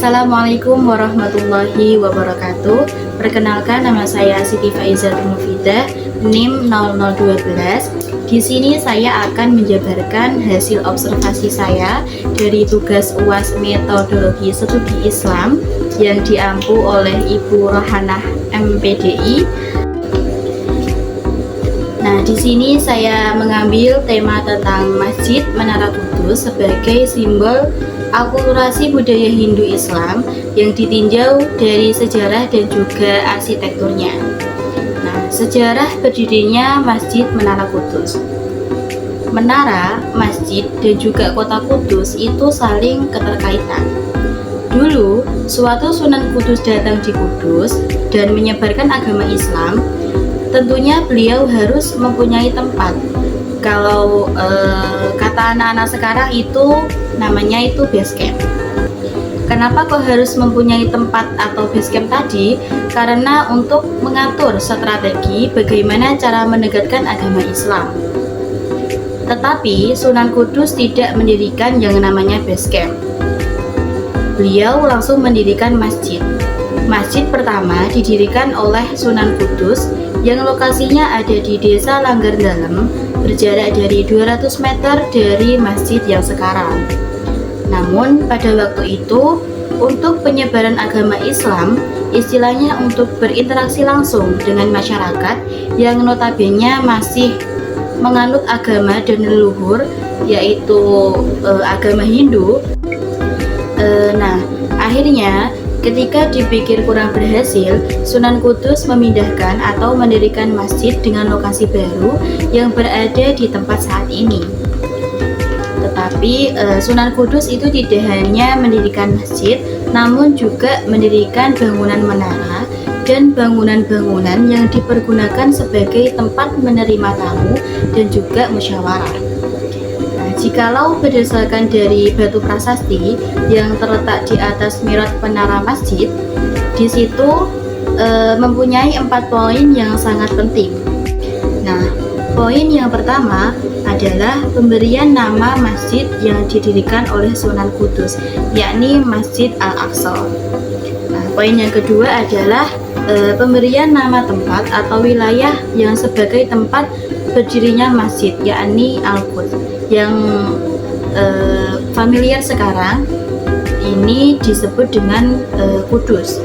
Assalamualaikum warahmatullahi wabarakatuh. Perkenalkan, nama saya Siti Faizatul Mufidah, NIM 0012. Di sini saya akan menjabarkan hasil observasi saya dari tugas UAS Metodologi Studi Islam yang diampu oleh Ibu Rohanah MPDI. Nah, di sini saya mengambil tema tentang Masjid Menara Kudus sebagai simbol akulturasi budaya Hindu Islam yang ditinjau dari sejarah dan juga arsitekturnya. Nah, sejarah berdirinya Masjid Menara Kudus. Menara, masjid, dan juga kota Kudus itu saling keterkaitan. Dulu, suatu Sunan Kudus datang di Kudus dan menyebarkan agama Islam. Tentunya beliau harus mempunyai tempat. Kalau kata anak-anak sekarang itu namanya itu base camp. Kenapa kok harus mempunyai tempat atau base camp tadi? Karena untuk mengatur strategi bagaimana cara menegakkan agama Islam. Tetapi Sunan Kudus tidak mendirikan yang namanya base camp. Beliau langsung mendirikan masjid. Masjid pertama didirikan oleh Sunan Kudus yang lokasinya ada di Desa Langgar Dalem, berjarak dari 200 meter dari masjid yang sekarang. Namun pada waktu itu, untuk penyebaran agama Islam, istilahnya untuk berinteraksi langsung dengan masyarakat yang notabene masih menganut agama dan leluhur, yaitu agama Hindu. Akhirnya ketika dipikir kurang berhasil, Sunan Kudus memindahkan atau mendirikan masjid dengan lokasi baru yang berada di tempat saat ini. Tetapi Sunan Kudus itu tidak hanya mendirikan masjid, namun juga mendirikan bangunan menara dan bangunan-bangunan yang dipergunakan sebagai tempat menerima tamu dan juga musyawarah. Jikalau berdasarkan dari batu prasasti yang terletak di atas mihrab menara masjid, di situ mempunyai 4 poin yang sangat penting. Nah, poin yang pertama adalah pemberian nama masjid yang didirikan oleh Sunan Kudus, yakni Masjid Al-Aqsa. Nah, poin yang kedua adalah pemberian nama tempat atau wilayah yang sebagai tempat berdirinya masjid, yakni Al-Quds, yang familiar sekarang ini disebut dengan Kudus.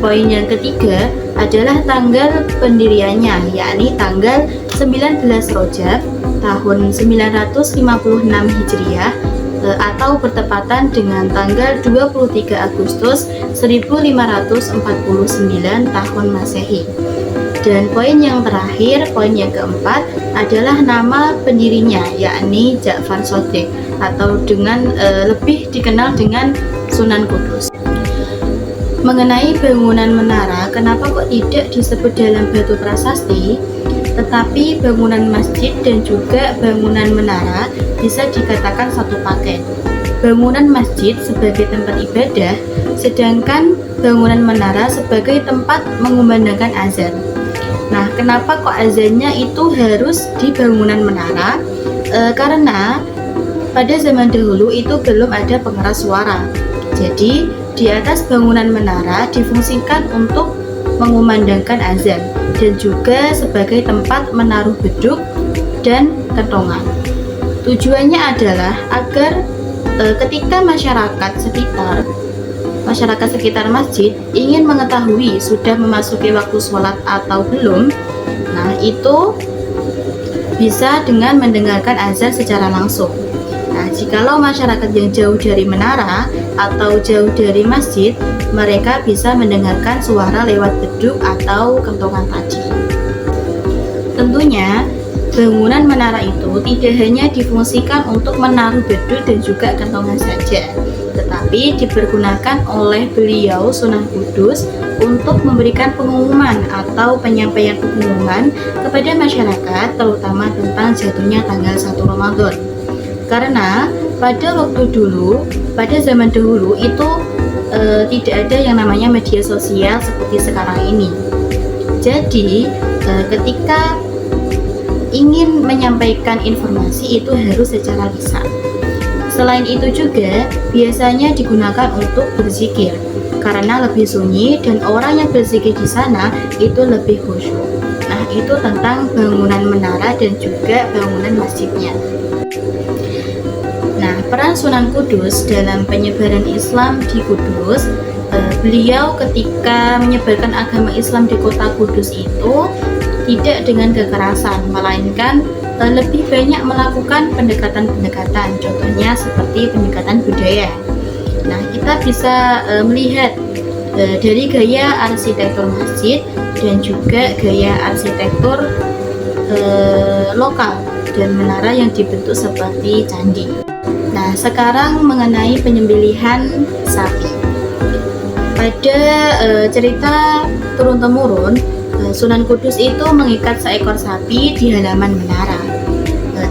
Poin yang ketiga adalah tanggal pendiriannya, yakni tanggal 19 Rajab tahun 956 Hijriah atau bertepatan dengan tanggal 23 Agustus 1549 tahun Masehi. Dan poin yang terakhir, poin yang keempat adalah nama pendirinya, yakni Ja'far Shadiq atau dengan lebih dikenal dengan Sunan Kudus. Mengenai bangunan menara, kenapa kok tidak disebut dalam batu prasasti, tetapi bangunan masjid dan juga bangunan menara bisa dikatakan satu paket. Bangunan masjid sebagai tempat ibadah, sedangkan bangunan menara sebagai tempat mengumandangkan azan. Nah, kenapa kok azannya itu harus di bangunan menara? Karena pada zaman dahulu itu belum ada pengeras suara. Jadi, di atas bangunan menara difungsikan untuk mengumandangkan azan dan juga sebagai tempat menaruh beduk dan kentongan. Tujuannya adalah agar ketika masyarakat sekitar masjid ingin mengetahui sudah memasuki waktu sholat atau belum, nah itu bisa dengan mendengarkan azan secara langsung. Nah, jikalau masyarakat yang jauh dari menara atau jauh dari masjid, mereka bisa mendengarkan suara lewat beduk atau kentongan tadi. Tentunya bangunan menara itu tidak hanya difungsikan untuk menaruh beduk dan juga kentongan saja, tetapi dipergunakan oleh beliau Sunan Kudus untuk memberikan pengumuman atau penyampaian pengumuman kepada masyarakat, terutama tentang jatuhnya tanggal 1 Ramadan. Karena pada zaman dahulu itu tidak ada yang namanya media sosial seperti sekarang ini. Jadi ketika ingin menyampaikan informasi itu harus secara lisan. Selain itu juga biasanya digunakan untuk berzikir karena lebih sunyi dan orang yang berzikir di sana itu lebih khusyuk. Nah, itu tentang bangunan menara dan juga bangunan masjidnya. Nah, peran Sunan Kudus dalam penyebaran Islam di Kudus, beliau ketika menyebarkan agama Islam di kota Kudus itu tidak dengan kekerasan, melainkan lebih banyak melakukan pendekatan-pendekatan, contohnya seperti pendekatan budaya. Nah, kita bisa melihat dari gaya arsitektur masjid dan juga gaya arsitektur lokal dan menara yang dibentuk seperti candi. Nah, sekarang mengenai penyembelihan sapi. Pada cerita turun-temurun, Sunan Kudus itu mengikat seekor sapi di halaman menara.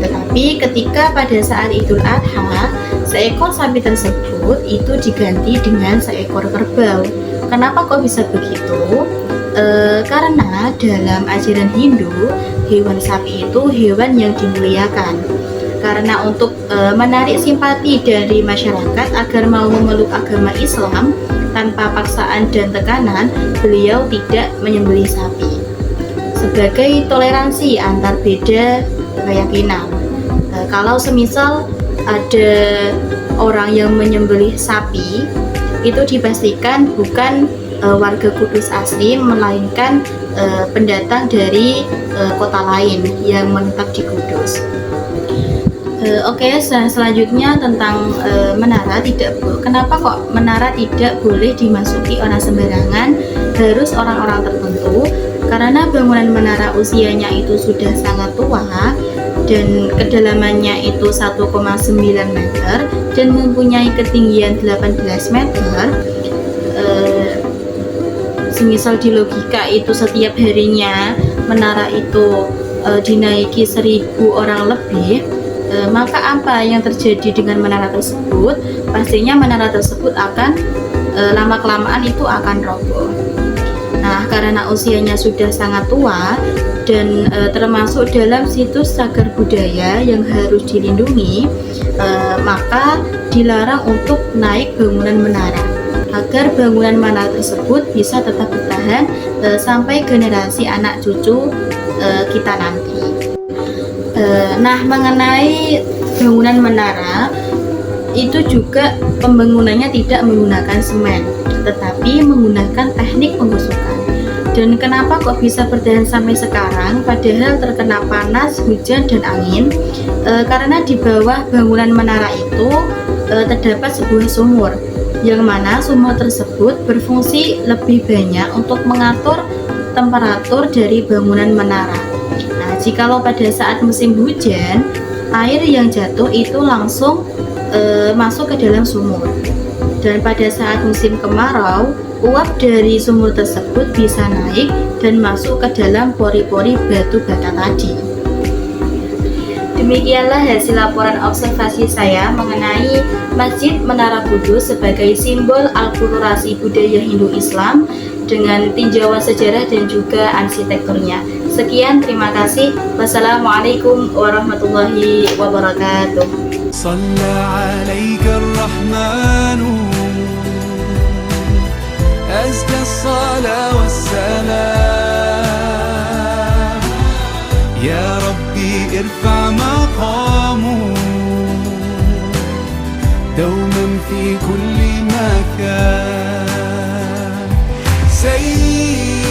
Tetapi ketika pada saat Idul Adha, seekor sapi tersebut itu diganti dengan seekor kerbau. Kenapa kok bisa begitu? Karena dalam ajaran Hindu, hewan sapi itu hewan yang dimuliakan. Karena untuk menarik simpati dari masyarakat agar mau memeluk agama Islam tanpa paksaan dan tekanan, beliau tidak menyembelih sapi sebagai toleransi antar beda keyakinan. Kalau semisal ada orang yang menyembelih sapi, itu dipastikan bukan warga Kudus asli, melainkan pendatang dari kota lain yang menetap di Kudus. Oke, selanjutnya tentang menara. Kenapa kok menara tidak boleh dimasuki orang sembarangan, harus orang-orang tertentu? Karena bangunan menara usianya itu sudah sangat tua dan kedalamannya itu 1,9 meter dan mempunyai ketinggian 18 meter. Semisal di logika itu setiap harinya menara itu dinaiki 1.000 orang lebih, maka apa yang terjadi dengan menara tersebut? Pastinya menara tersebut akan lama-kelamaan itu akan roboh. Nah, karena usianya sudah sangat tua dan termasuk dalam situs cagar budaya yang harus dilindungi, maka dilarang untuk naik bangunan menara agar bangunan menara tersebut bisa tetap bertahan sampai generasi anak cucu kita nanti. Nah, mengenai bangunan menara itu juga pembangunannya tidak menggunakan semen, tetapi menggunakan teknik penggusukan. Dan kenapa kok bisa bertahan sampai sekarang padahal terkena panas, hujan, dan angin? Karena di bawah bangunan menara itu terdapat sebuah sumur, yang mana sumur tersebut berfungsi lebih banyak untuk mengatur temperatur dari bangunan menara. Nah, jikalau pada saat musim hujan, air yang jatuh itu langsung masuk ke dalam sumur, dan pada saat musim kemarau, uap dari sumur tersebut bisa naik dan masuk ke dalam pori-pori batu bata tadi. Demikianlah hasil laporan observasi saya mengenai Masjid Menara Kudus sebagai simbol akulturasi budaya Hindu-Islam dengan tinjauan sejarah dan juga arsitekturnya. Sekian, terima kasih. Wassalamualaikum warahmatullahi wabarakatuh. صلى عليك الرحمن أزكى الصلاة والسلام يا ربي ارفع مقامه دوما في كل مكان سيدي